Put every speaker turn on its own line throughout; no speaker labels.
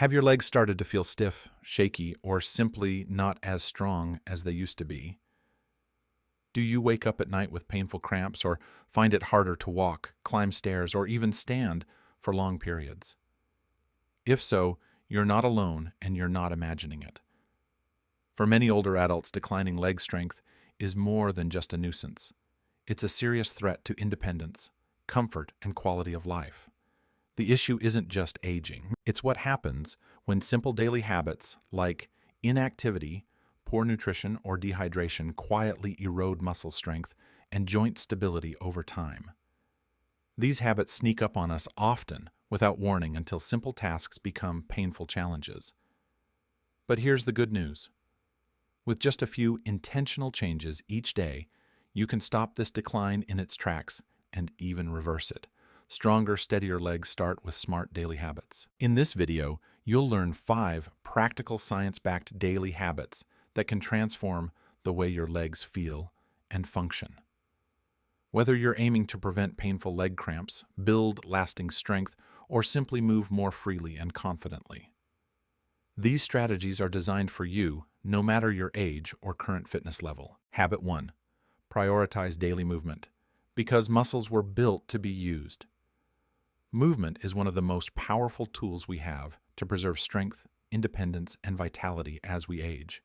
Have your legs started to feel stiff, shaky, or simply not as strong as they used to be? Do you wake up at night with painful cramps or find it harder to walk, climb stairs, or even stand for long periods? If so, you're not alone and you're not imagining it. For many older adults, declining leg strength is more than just a nuisance. It's a serious threat to independence, comfort, and quality of life. The issue isn't just aging. It's what happens when simple daily habits like inactivity, poor nutrition, or dehydration quietly erode muscle strength and joint stability over time. These habits sneak up on us often without warning until simple tasks become painful challenges. But here's the good news. With just a few intentional changes each day, you can stop this decline in its tracks and even reverse it. Stronger, steadier legs start with smart daily habits. In this video, you'll learn 5 practical science-backed daily habits that can transform the way your legs feel and function. Whether you're aiming to prevent painful leg cramps, build lasting strength, or simply move more freely and confidently, these strategies are designed for you, no matter your age or current fitness level. Habit 1. Prioritize daily movement, because muscles were built to be used. Movement is one of the most powerful tools we have to preserve strength, independence, and vitality as we age.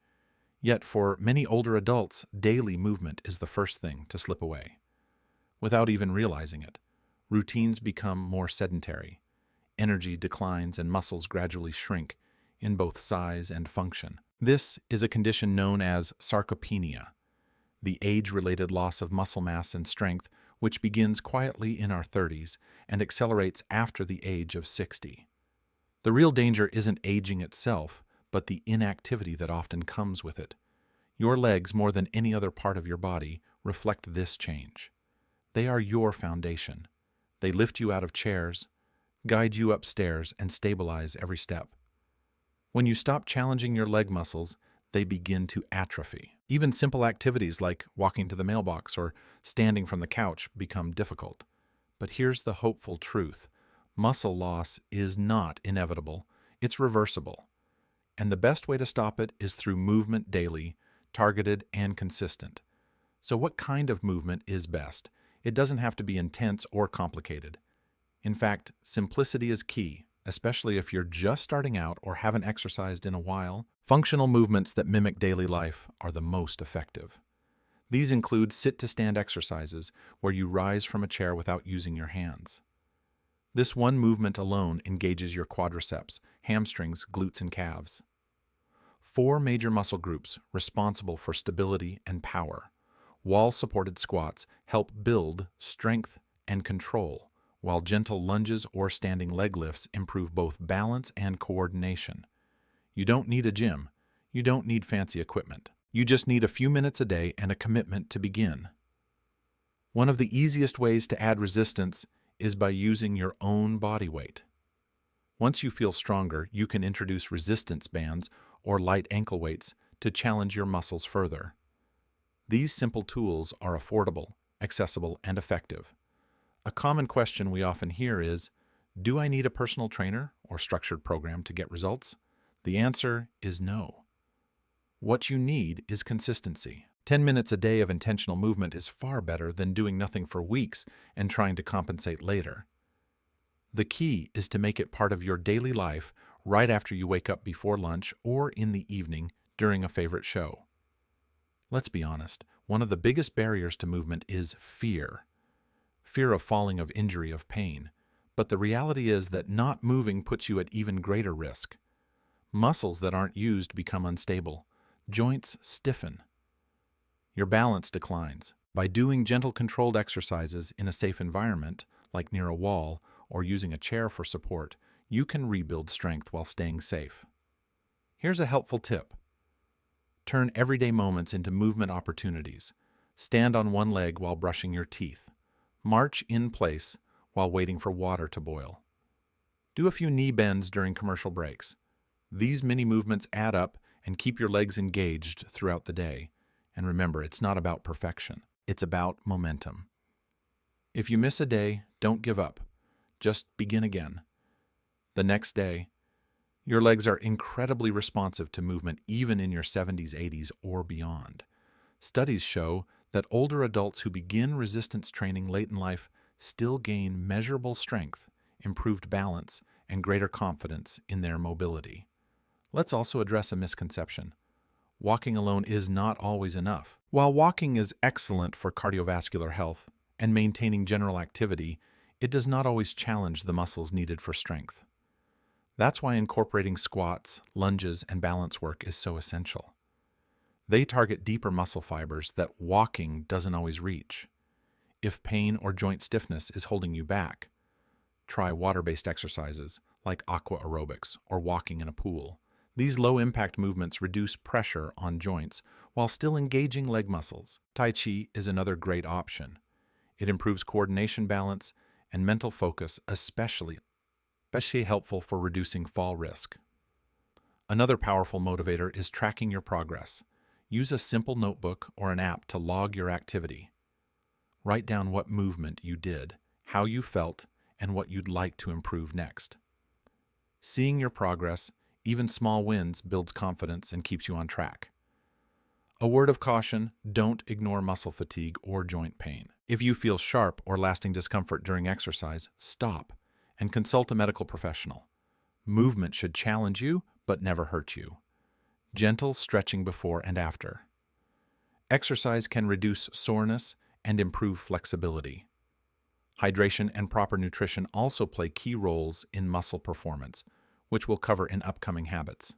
Yet for many older adults, daily movement is the first thing to slip away. Without even realizing it, routines become more sedentary, energy declines, and muscles gradually shrink in both size and function. This is a condition known as sarcopenia, the age-related loss of muscle mass and strength which begins quietly in our 30s and accelerates after the age of 60. The real danger isn't aging itself, but the inactivity that often comes with it. Your legs, more than any other part of your body, reflect this change. They are your foundation. They lift you out of chairs, guide you upstairs, and stabilize every step. When you stop challenging your leg muscles, they begin to atrophy. Even simple activities like walking to the mailbox or standing from the couch become difficult. But here's the hopeful truth. Muscle loss is not inevitable. It's reversible. And the best way to stop it is through movement daily, targeted and consistent. So what kind of movement is best? It doesn't have to be intense or complicated. In fact, simplicity is key, especially if you're just starting out or haven't exercised in a while. Functional movements that mimic daily life are the most effective. These include sit-to-stand exercises, where you rise from a chair without using your hands. This one movement alone engages your quadriceps, hamstrings, glutes, and calves. 4 major muscle groups responsible for stability and power. Wall-supported squats help build strength and control, while gentle lunges or standing leg lifts improve both balance and coordination. You don't need a gym. You don't need fancy equipment. You just need a few minutes a day and a commitment to begin. One of the easiest ways to add resistance is by using your own body weight. Once you feel stronger, you can introduce resistance bands or light ankle weights to challenge your muscles further. These simple tools are affordable, accessible, and effective. A common question we often hear is, do I need a personal trainer or structured program to get results? The answer is no. What you need is consistency. 10 minutes a day of intentional movement is far better than doing nothing for weeks and trying to compensate later. The key is to make it part of your daily life right after you wake up before lunch or in the evening during a favorite show. Let's be honest, one of the biggest barriers to movement is fear. Fear of falling, of injury, of pain. But the reality is that not moving puts you at even greater risk. Muscles that aren't used become unstable. Joints stiffen. Your balance declines. By doing gentle, controlled exercises in a safe environment, like near a wall or using a chair for support, you can rebuild strength while staying safe. Here's a helpful tip. Turn everyday moments into movement opportunities. Stand on one leg while brushing your teeth. March in place while waiting for water to boil. Do a few knee bends during commercial breaks. These mini movements add up and keep your legs engaged throughout the day. And remember, it's not about perfection. It's about momentum. If you miss a day, don't give up. Just begin again. The next day, Your legs are incredibly responsive to movement even in your 70s, 80s, or beyond. Studies show that older adults who begin resistance training late in life still gain measurable strength, improved balance, and greater confidence in their mobility. Let's also address a misconception. Walking alone is not always enough. While walking is excellent for cardiovascular health and maintaining general activity, it does not always challenge the muscles needed for strength. That's why incorporating squats, lunges, and balance work is so essential. They target deeper muscle fibers that walking doesn't always reach. If pain or joint stiffness is holding you back, try water-based exercises like aqua aerobics or walking in a pool. These low-impact movements reduce pressure on joints while still engaging leg muscles. Tai Chi is another great option. It improves coordination, balance, and mental focus, especially helpful for reducing fall risk. Another powerful motivator is tracking your progress. Use a simple notebook or an app to log your activity. Write down what movement you did, how you felt, and what you'd like to improve next. Seeing your progress, even small wins, builds confidence and keeps you on track. A word of caution, don't ignore muscle fatigue or joint pain. If you feel sharp or lasting discomfort during exercise, stop and consult a medical professional. Movement should challenge you, but never hurt you. Gentle stretching before and after. Exercise can reduce soreness and improve flexibility. Hydration and proper nutrition also play key roles in muscle performance, which we'll cover in upcoming habits.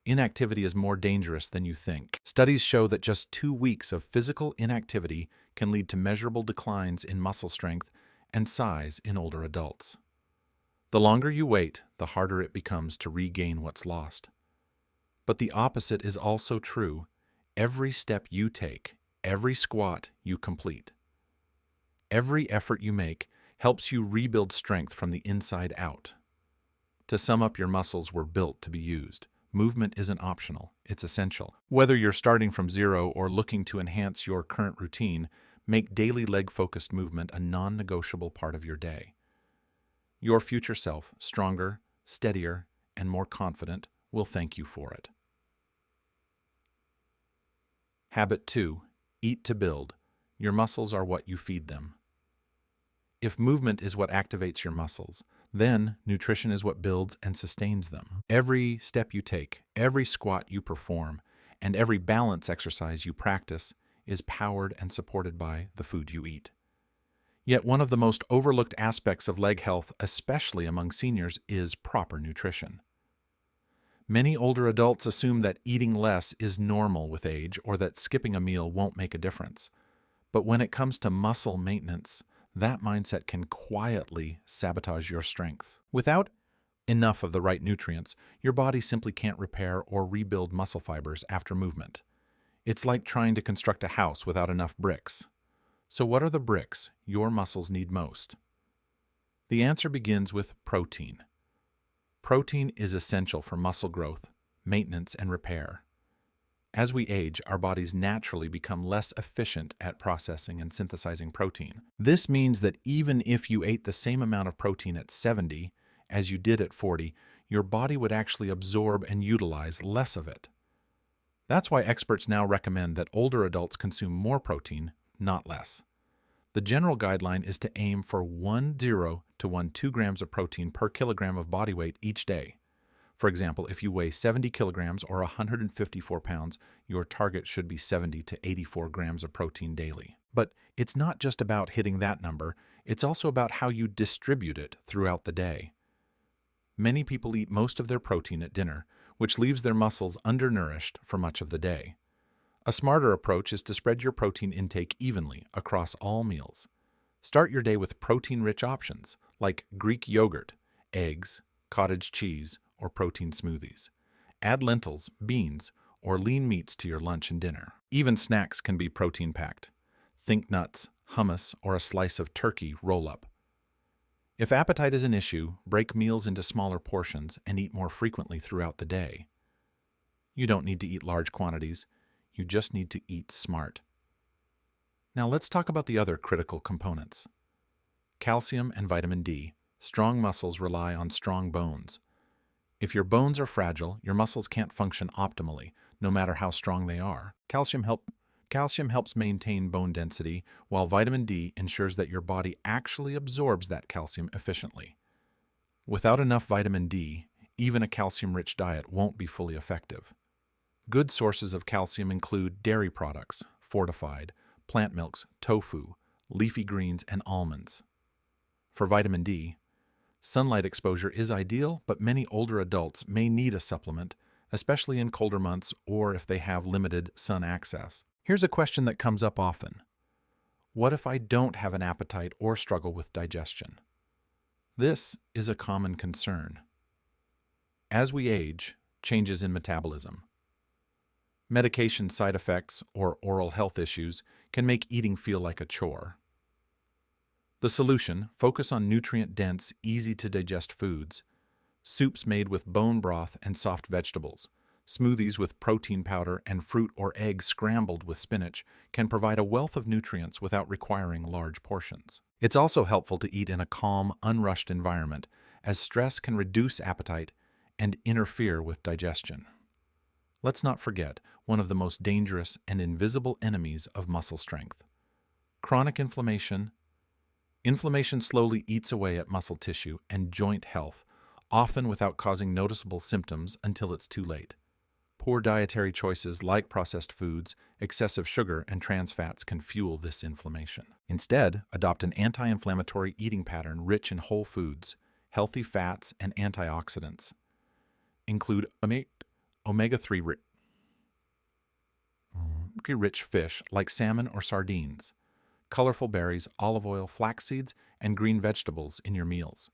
Inactivity is more dangerous than you think. Studies show that just 2 weeks of physical inactivity can lead to measurable declines in muscle strength and size in older adults. The longer you wait, the harder it becomes to regain what's lost. But the opposite is also true. Every step you take, every squat you complete, every effort you make helps you rebuild strength from the inside out. To sum up, your muscles were built to be used. Movement isn't optional, it's essential. Whether you're starting from zero or looking to enhance your current routine, make daily leg-focused movement a non-negotiable part of your day. Your future self, stronger, steadier, and more confident, will thank you for it. Habit 2. Eat to build. Your muscles are what you feed them. If movement is what activates your muscles, then nutrition is what builds and sustains them. Every step you take, every squat you perform, and every balance exercise you practice is powered and supported by the food you eat. Yet one of the most overlooked aspects of leg health, especially among seniors, is proper nutrition. Many older adults assume that eating less is normal with age or that skipping a meal won't make a difference. But when it comes to muscle maintenance, that mindset can quietly sabotage your strength. Without enough of the right nutrients, your body simply can't repair or rebuild muscle fibers after movement. It's like trying to construct a house without enough bricks. So what are the bricks your muscles need most? The answer begins with protein. Protein is essential for muscle growth, maintenance, and repair. As we age, our bodies naturally become less efficient at processing and synthesizing protein. This means that even if you ate the same amount of protein at 70 as you did at 40, your body would actually absorb and utilize less of it. That's why experts now recommend that older adults consume more protein, not less. The general guideline is to aim for 1 0 to 1 2 grams of protein per kilogram of body weight each day. For example, if you weigh 70 kilograms or 154 pounds, your target should be 70 to 84 grams of protein daily. But it's not just about hitting that number, it's also about how you distribute it throughout the day. Many people eat most of their protein at dinner, which leaves their muscles undernourished for much of the day. A smarter approach is to spread your protein intake evenly across all meals. Start your day with protein-rich options like Greek yogurt, eggs, cottage cheese, or protein smoothies. Add lentils, beans, or lean meats to your lunch and dinner. Even snacks can be protein-packed. Think nuts, hummus, or a slice of turkey roll-up. If appetite is an issue, break meals into smaller portions and eat more frequently throughout the day. You don't need to eat large quantities. You just need to eat smart. Now let's talk about the other critical components. Calcium and vitamin D. Strong muscles rely on strong bones. If your bones are fragile, your muscles can't function optimally, no matter how strong they are. Calcium helps maintain bone density, while vitamin D ensures that your body actually absorbs that calcium efficiently. Without enough vitamin D, even a calcium-rich diet won't be fully effective. Good sources of calcium include dairy products, fortified, plant milks, tofu, leafy greens, and almonds. For vitamin D, sunlight exposure is ideal, but many older adults may need a supplement, especially in colder months or if they have limited sun access. Here's a question that comes up often. What if I don't have an appetite or struggle with digestion? This is a common concern. As we age, changes in metabolism, medication side effects, or oral health issues can make eating feel like a chore. The solution: focus on nutrient-dense, easy-to-digest foods, soups made with bone broth and soft vegetables, smoothies with protein powder, and fruit or eggs scrambled with spinach can provide a wealth of nutrients without requiring large portions. It's also helpful to eat in a calm, unrushed environment, as stress can reduce appetite and interfere with digestion. Let's not forget one of the most dangerous and invisible enemies of muscle strength: chronic inflammation. Inflammation slowly eats away at muscle tissue and joint health, often without causing noticeable symptoms until it's too late. Poor dietary choices like processed foods, excessive sugar, and trans fats can fuel this inflammation. Instead, adopt an anti-inflammatory eating pattern rich in whole foods, healthy fats, and antioxidants. Include omega-3 rich fish like salmon or sardines, colorful berries, olive oil, flax seeds, and green vegetables in your meals.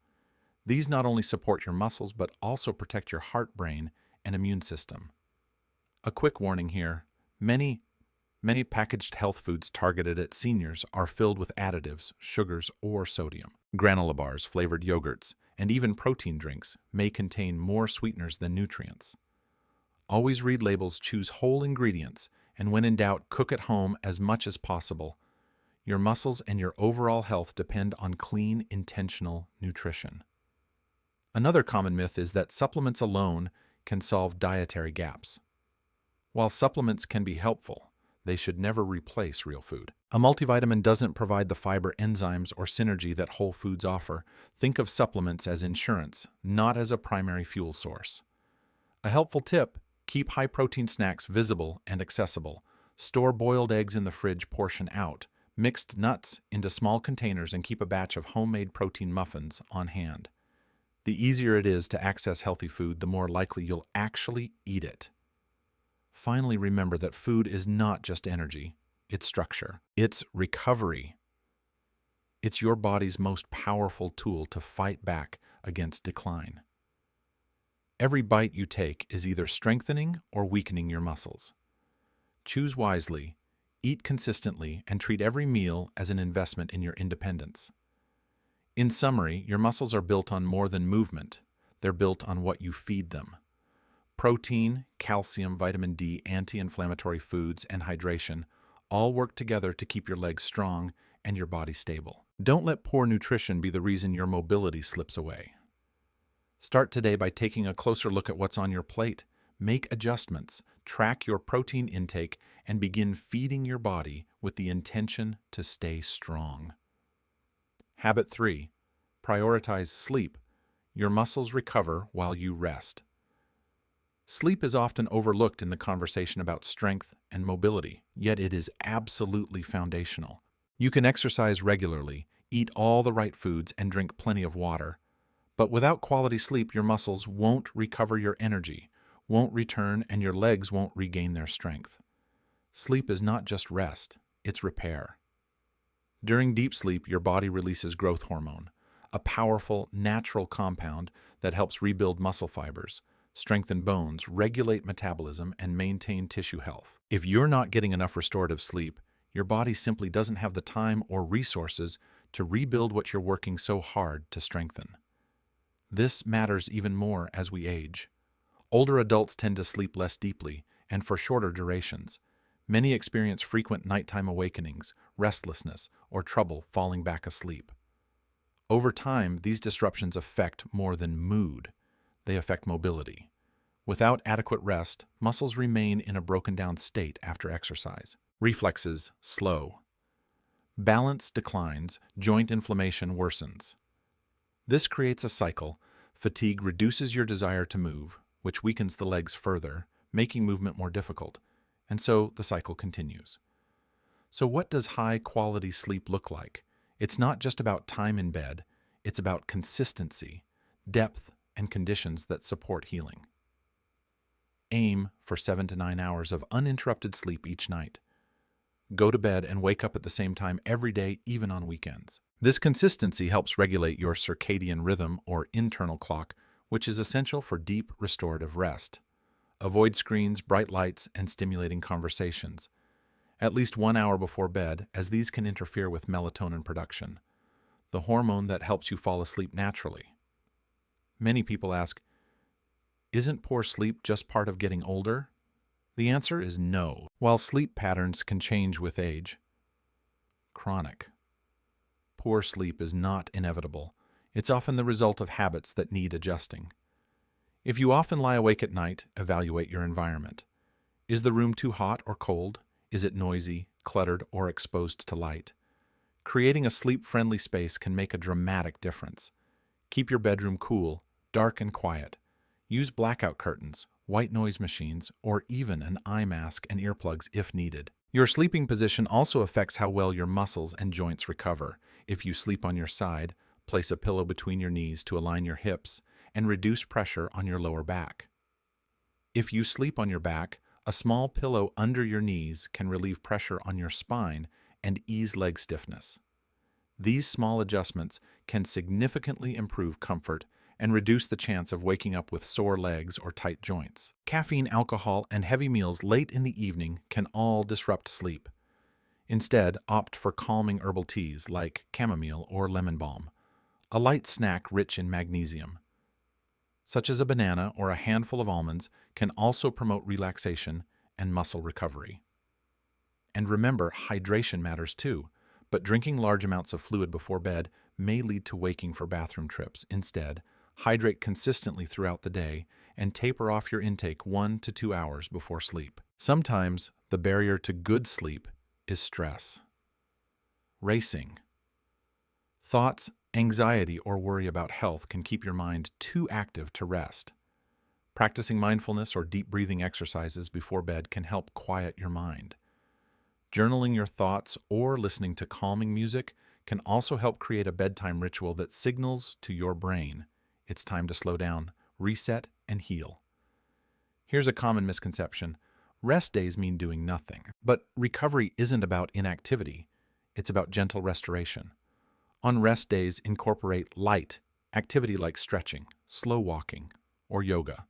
These not only support your muscles but also protect your heart, brain, and immune system. A quick warning here: many packaged health foods targeted at seniors are filled with additives, sugars, or sodium. Granola bars, flavored yogurts, and even protein drinks may contain more sweeteners than nutrients. Always read labels, choose whole ingredients, and when in doubt, cook at home as much as possible. Your muscles and your overall health depend on clean, intentional nutrition. Another common myth is that supplements alone can solve dietary gaps. While supplements can be helpful, they should never replace real food. A multivitamin doesn't provide the fiber, enzymes, or synergy that whole foods offer. Think of supplements as insurance, not as a primary fuel source. A helpful tip: keep high-protein snacks visible and accessible. Store boiled eggs in the fridge, portion out. Mixed nuts into small containers, and keep a batch of homemade protein muffins on hand. The easier it is to access healthy food, the more likely you'll actually eat it. Finally, remember that food is not just energy, it's structure. It's recovery. It's your body's most powerful tool to fight back against decline. Every bite you take is either strengthening or weakening your muscles. Choose wisely, eat consistently, and treat every meal as an investment in your independence. In summary, your muscles are built on more than movement. They're built on what you feed them. Protein, calcium, vitamin D, anti-inflammatory foods, and hydration all work together to keep your legs strong and your body stable. Don't let poor nutrition be the reason your mobility slips away. Start today by taking a closer look at what's on your plate. Make adjustments, track your protein intake, and begin feeding your body with the intention to stay strong. Habit 3. Prioritize sleep. Your muscles recover while you rest. Sleep is often overlooked in the conversation about strength and mobility, yet it is absolutely foundational. You can exercise regularly, eat all the right foods, and drink plenty of water. But without quality sleep, your muscles won't recover your energy, won't return, and your legs won't regain their strength. Sleep is not just rest, it's repair. During deep sleep, your body releases growth hormone, a powerful, natural compound that helps rebuild muscle fibers, strengthen bones, regulate metabolism, and maintain tissue health. If you're not getting enough restorative sleep, your body simply doesn't have the time or resources to rebuild what you're working so hard to strengthen. This matters even more as we age. Older adults tend to sleep less deeply and for shorter durations. Many experience frequent nighttime awakenings, restlessness, or trouble falling back asleep. Over time, these disruptions affect more than mood. they affect mobility. Without adequate rest, muscles remain in a broken-down state after exercise. Reflexes slow. Balance declines, joint inflammation worsens. This creates a cycle. Fatigue reduces your desire to move, which weakens the legs further, making movement more difficult, and so the cycle continues. So what does high-quality sleep look like? It's not just about time in bed, it's about consistency, depth, and conditions that support healing. Aim for 7 to 9 hours of uninterrupted sleep each night. Go to bed and wake up at the same time every day, even on weekends. This consistency helps regulate your circadian rhythm or internal clock, which is essential for deep restorative rest. Avoid screens, bright lights, and stimulating conversations at least 1 hour before bed, as these can interfere with melatonin production, the hormone that helps you fall asleep naturally. Many people ask, isn't poor sleep just part of getting older? The answer is no. While sleep patterns can change with age, chronic, poor sleep is not inevitable. It's often the result of habits that need adjusting. If you often lie awake at night, evaluate your environment. Is the room too hot or cold? Is it noisy, cluttered, or exposed to light? Creating a sleep-friendly space can make a dramatic difference. Keep your bedroom cool, dark, and quiet. Use blackout curtains, white noise machines, or even an eye mask and earplugs if needed. Your sleeping position also affects how well your muscles and joints recover. If you sleep on your side, place a pillow between your knees to align your hips and reduce pressure on your lower back. If you sleep on your back, a small pillow under your knees can relieve pressure on your spine and ease leg stiffness. These small adjustments can significantly improve comfort and reduce the chance of waking up with sore legs or tight joints. Caffeine, alcohol, and heavy meals late in the evening can all disrupt sleep. Instead, opt for calming herbal teas like chamomile or lemon balm, a light snack rich in magnesium, such as a banana or a handful of almonds, can also promote relaxation and muscle recovery. And remember, hydration matters too, but drinking large amounts of fluid before bed may lead to waking for bathroom trips. Instead, hydrate consistently throughout the day and taper off your intake 1 to 2 hours before sleep. Sometimes the barrier to good sleep is stress. Racing. Thoughts, anxiety, or worry about health can keep your mind too active to rest. Practicing mindfulness or deep breathing exercises before bed can help quiet your mind. Journaling your thoughts or listening to calming music can also help create a bedtime ritual that signals to your brain it's time to slow down, reset, and heal. Here's a common misconception. Rest days mean doing nothing. But recovery isn't about inactivity. It's about gentle restoration. On rest days, incorporate light activity like stretching, slow walking, or yoga.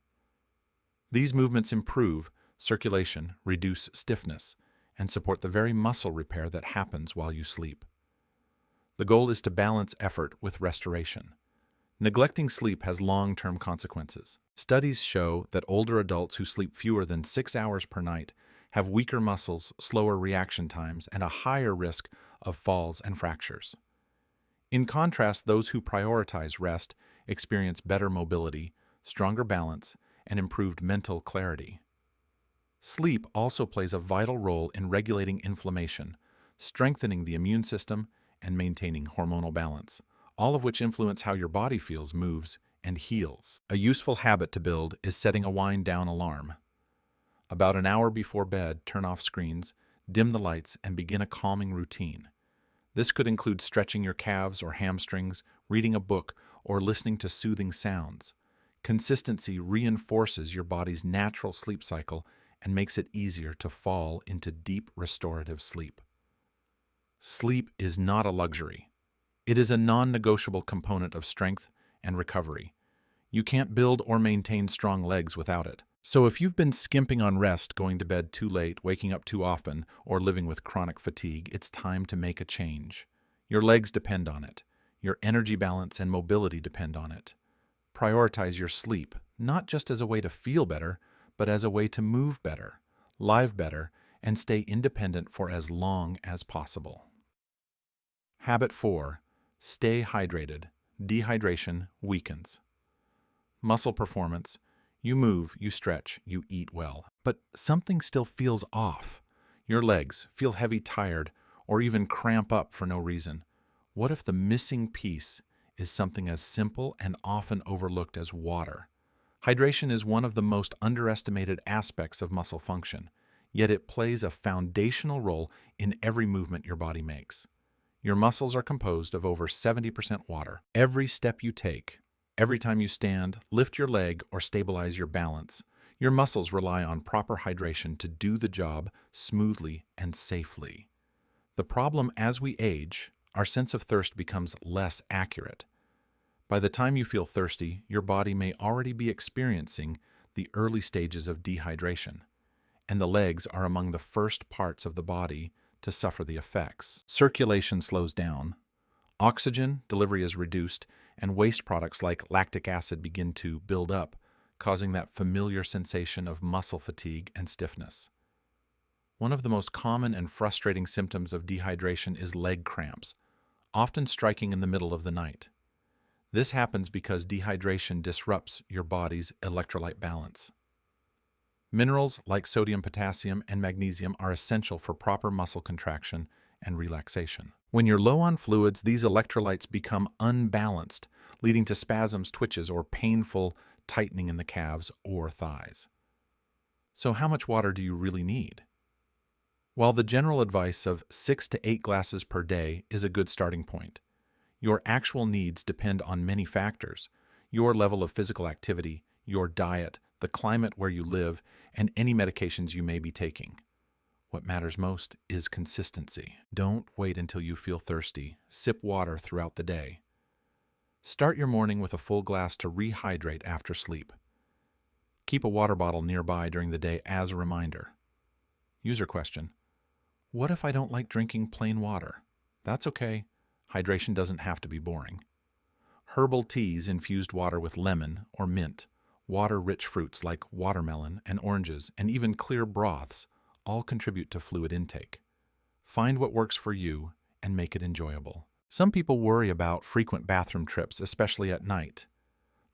These movements improve circulation, reduce stiffness, and support the very muscle repair that happens while you sleep. The goal is to balance effort with restoration. Neglecting sleep has long-term consequences. Studies show that older adults who sleep fewer than 6 hours per night have weaker muscles, slower reaction times, and a higher risk of falls and fractures. In contrast, those who prioritize rest experience better mobility, stronger balance, and improved mental clarity. Sleep also plays a vital role in regulating inflammation, strengthening the immune system, and maintaining hormonal balance, all of which influence how your body feels, moves, and heals. A useful habit to build is setting a wind-down alarm. About an hour before bed, turn off screens, dim the lights, and begin a calming routine. This could include stretching your calves or hamstrings, reading a book, or listening to soothing sounds. Consistency reinforces your body's natural sleep cycle and makes it easier to fall into deep restorative sleep. Sleep is not a luxury. It is a non-negotiable component of strength and recovery. You can't build or maintain strong legs without it. So if you've been skimping on rest, going to bed too late, waking up too often, or living with chronic fatigue, it's time to make a change. Your legs depend on it. Your energy balance and mobility depend on it. Prioritize your sleep, not just as a way to feel better, but as a way to move better, live better, and stay independent for as long as possible. Habit 4. Stay hydrated. Dehydration weakens. muscle performance. You move, you stretch, you eat well. But something still feels off. Your legs feel heavy, tired, or even cramp up for no reason. What if the missing piece is something as simple and often overlooked as water? Hydration is one of the most underestimated aspects of muscle function, yet it plays a foundational role in every movement your body makes. Your muscles are composed of over 70% water. Every step you take, every time you stand, lift your leg, or stabilize your balance, your muscles rely on proper hydration to do the job smoothly and safely. The problem as we age, our sense of thirst becomes less accurate. By the time you feel thirsty, your body may already be experiencing the early stages of dehydration, and the legs are among the first parts of the body to suffer the effects. Circulation slows down, oxygen delivery is reduced, and waste products like lactic acid begin to build up, causing that familiar sensation of muscle fatigue and stiffness. One of the most common and frustrating symptoms of dehydration is leg cramps, often striking in the middle of the night. This happens because dehydration disrupts your body's electrolyte balance. Minerals like sodium, potassium, and magnesium are essential for proper muscle contraction and relaxation. When you're low on fluids, these electrolytes become unbalanced, leading to spasms, twitches, or painful tightening in the calves or thighs. So how much water do you really need? While the general advice of 6 to 8 glasses per day is a good starting point, your actual needs depend on many factors: your level of physical activity, your diet, the climate where you live, and any medications you may be taking. What matters most is consistency. Don't wait until you feel thirsty. Sip water throughout the day. Start your morning with a full glass to rehydrate after sleep. Keep a water bottle nearby during the day as a reminder. User question: what if I don't like drinking plain water? That's okay. Hydration doesn't have to be boring. Herbal teas, infused water with lemon or mint, water-rich fruits like watermelon and oranges, and even clear broths all contribute to fluid intake. Find what works for you and make it enjoyable. Some people worry about frequent bathroom trips, especially at night.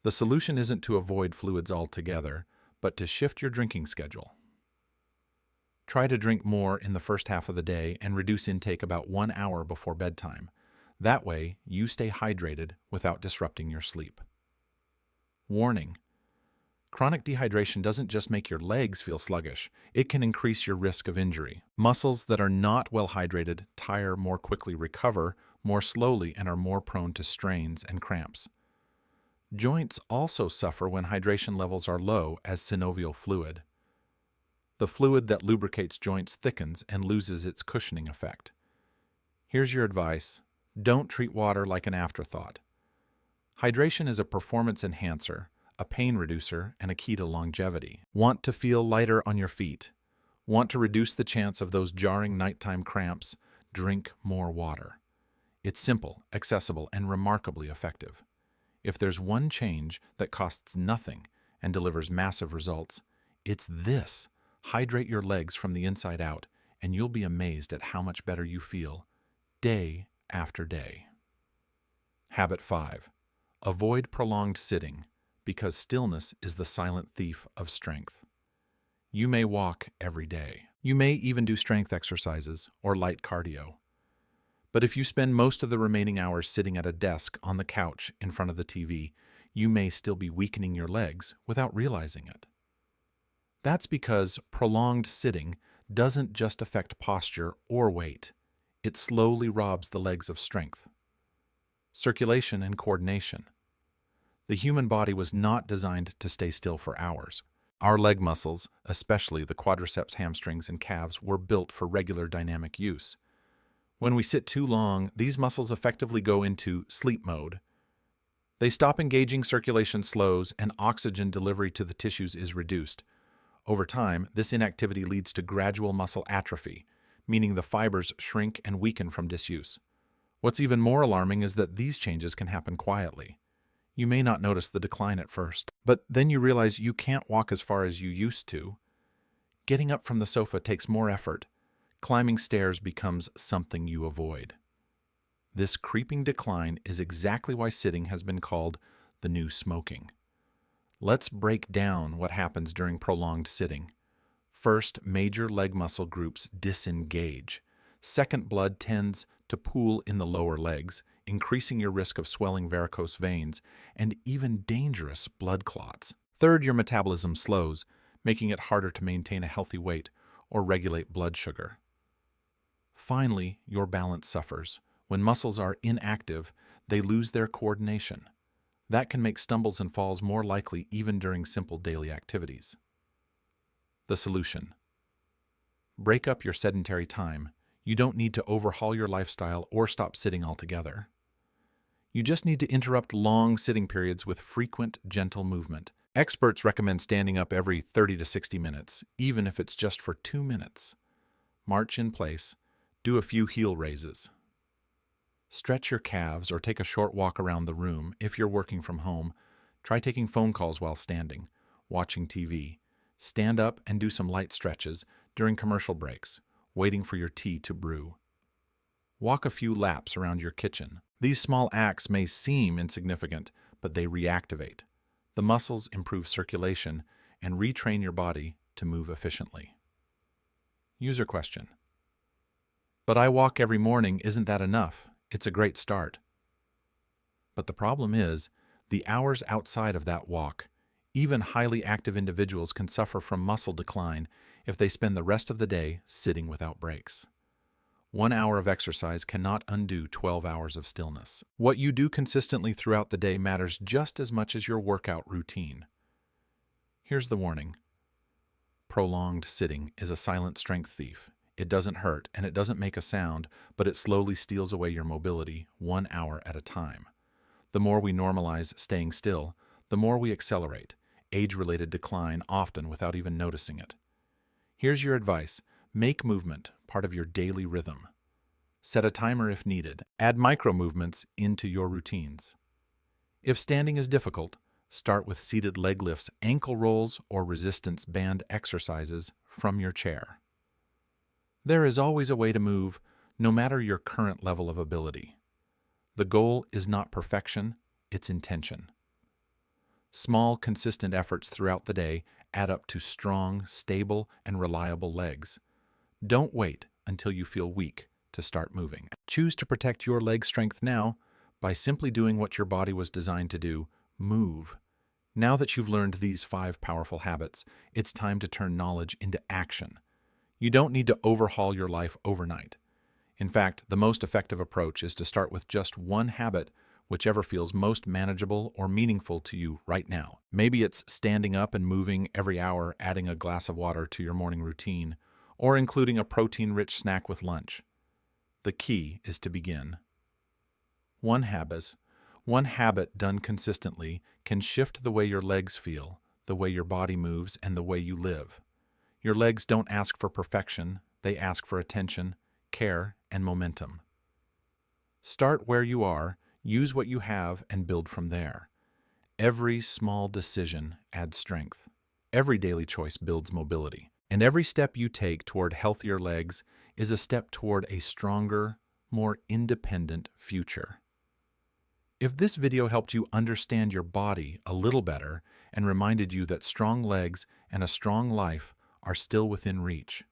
The solution isn't to avoid fluids altogether, but to shift your drinking schedule. Try to drink more in the first half of the day and reduce intake about 1 hour before bedtime. That way, you stay hydrated without disrupting your sleep. Warning: chronic dehydration doesn't just make your legs feel sluggish, it can increase your risk of injury. Muscles that are not well hydrated tire more quickly, recover more slowly, and are more prone to strains and cramps. Joints also suffer when hydration levels are low, as synovial fluid. The fluid that lubricates joints thickens and loses its cushioning effect. Here's your advice: don't treat water like an afterthought. Hydration is a performance enhancer, a pain reducer, and a key to longevity. Want to feel lighter on your feet? Want to reduce the chance of those jarring nighttime cramps? Drink more water. It's simple, accessible, and remarkably effective. If there's one change that costs nothing and delivers massive results, it's this. Hydrate your legs from the inside out, and you'll be amazed at how much better you feel day after day. Habit 5. Avoid prolonged sitting, because stillness is the silent thief of strength. You may walk every day. You may even do strength exercises or light cardio. But if you spend most of the remaining hours sitting at a desk, on the couch, in front of the TV, you may still be weakening your legs without realizing it. That's because prolonged sitting doesn't just affect posture or weight. It slowly robs the legs of strength, circulation, and coordination. The human body was not designed to stay still for hours. Our leg muscles, especially the quadriceps, hamstrings, and calves, were built for regular dynamic use. When we sit too long, these muscles effectively go into sleep mode. They stop engaging, circulation slows, and oxygen delivery to the tissues is reduced. Over time, this inactivity leads to gradual muscle atrophy, meaning the fibers shrink and weaken from disuse. What's even more alarming is that these changes can happen quietly. You may not notice the decline at first, but then you realize you can't walk as far as you used to. Getting up from the sofa takes more effort. Climbing stairs becomes something you avoid. This creeping decline is exactly why sitting has been called the new smoking. Let's break down what happens during prolonged sitting. First, major leg muscle groups disengage. Second, blood tends to pool in the lower legs, increasing your risk of swelling varicose veins and even dangerous blood clots. Third, your metabolism slows, making it harder to maintain a healthy weight or regulate blood sugar. Finally, your balance suffers. When muscles are inactive, they lose their coordination. That can make stumbles and falls more likely even during simple daily activities. The solution: break up your sedentary time. You don't need to overhaul your lifestyle or stop sitting altogether. You just need to interrupt long sitting periods with frequent, gentle movement. Experts recommend standing up every 30 to 60 minutes, even if it's just for 2 minutes. March in place. Do a few heel raises. Stretch your calves or take a short walk around the room. If you're working from home, try taking phone calls while standing, watching TV. Stand up and do some light stretches during commercial breaks, waiting for your tea to brew. Walk a few laps around your kitchen. These small acts may seem insignificant, but they reactivate. The muscles improve circulation and retrain your body to move efficiently. User question: but I walk every morning, isn't that enough? It's a great start. But the problem is, the hours outside of that walk. Even highly active individuals can suffer from muscle decline if they spend the rest of the day sitting without breaks. 1 hour of exercise cannot undo 12 hours of stillness. What you do consistently throughout the day matters just as much as your workout routine. Here's the warning: prolonged sitting is a silent strength thief. It doesn't hurt and it doesn't make a sound, but it slowly steals away your mobility 1 hour at a time. The more we normalize staying still, the more we accelerate age-related decline, often without even noticing it. Here's your advice: make movement part of your daily rhythm. Set a timer if needed. Add micro-movements into your routines. If standing is difficult, start with seated leg lifts, ankle rolls, or resistance band exercises from your chair. There is always a way to move, no matter your current level of ability. The goal is not perfection, it's intention. Small, consistent efforts throughout the day add up to strong, stable, and reliable legs. Don't wait until you feel weak to start moving. Choose to protect your leg strength now by simply doing what your body was designed to do: move. Now that you've learned these 5 powerful habits, it's time to turn knowledge into action. You don't need to overhaul your life overnight. In fact, the most effective approach is to start with just one habit, whichever feels most manageable or meaningful to you right now. Maybe it's standing up and moving every hour, adding a glass of water to your morning routine, or including a protein-rich snack with lunch. The key is to begin. One habit done consistently can shift the way your legs feel, the way your body moves, and the way you live. Your legs don't ask for perfection, they ask for attention, care, and momentum. Start where you are, use what you have, and build from there. Every small decision adds strength. Every daily choice builds mobility. And every step you take toward healthier legs is a step toward a stronger, more independent future. If this video helped you understand your body a little better and reminded you that strong legs and a strong life are still within reach,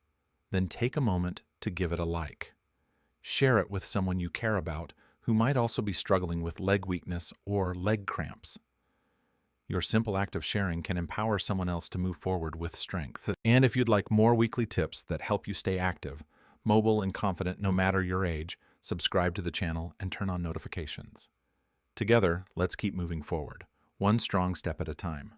then take a moment to give it a like. Share it with someone you care about who might also be struggling with leg weakness or leg cramps. Your simple act of sharing can empower someone else to move forward with strength. And if you'd like more weekly tips that help you stay active, mobile, and confident no matter your age, subscribe to the channel and turn on notifications. Together, let's keep moving forward, one strong step at a time.